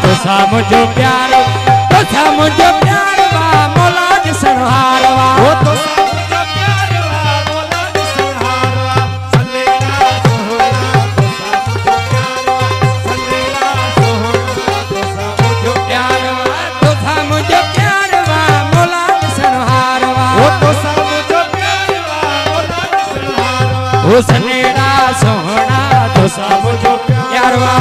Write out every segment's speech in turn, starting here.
तुसा मुझो प्यार, तुसा मुझो प्यार वा मौला जी संहार वा। ओ तुसा मुझो प्यार वा मौला जी संहार वा। सल्लेला सोहना तुसा मुझो प्यार वा, सल्लेला सोहना तुसा मुझो प्यार वा। तुसा मुझो प्यार वा मौला जी संहार वा। ओ तुसा मुझो प्यार वा मौला जी संहार वा। ओ सल्लेला सोहना तुसा मुझो प्यार वा।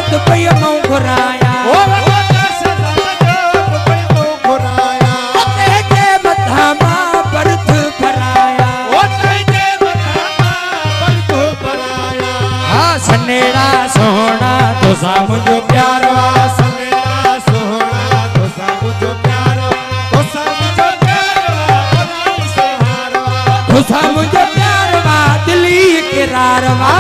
दुपहिया मऊं घुराया, ओ भगवत सदा जो दुपहिया मऊं घुराया। ओ तेजे मथा मां बरथ भराया, ओ तेजे मथा मां बरथ भराया। हाँ सनेड़ा सोहना तुसा मुझो प्यार वा, सनेड़ा सोहना तुसा मुझो प्यार वा। तुसा मुझो प्यार वा मौला जी संहार वा। तुसा मुझो प्यार वा दिली इकरार वा।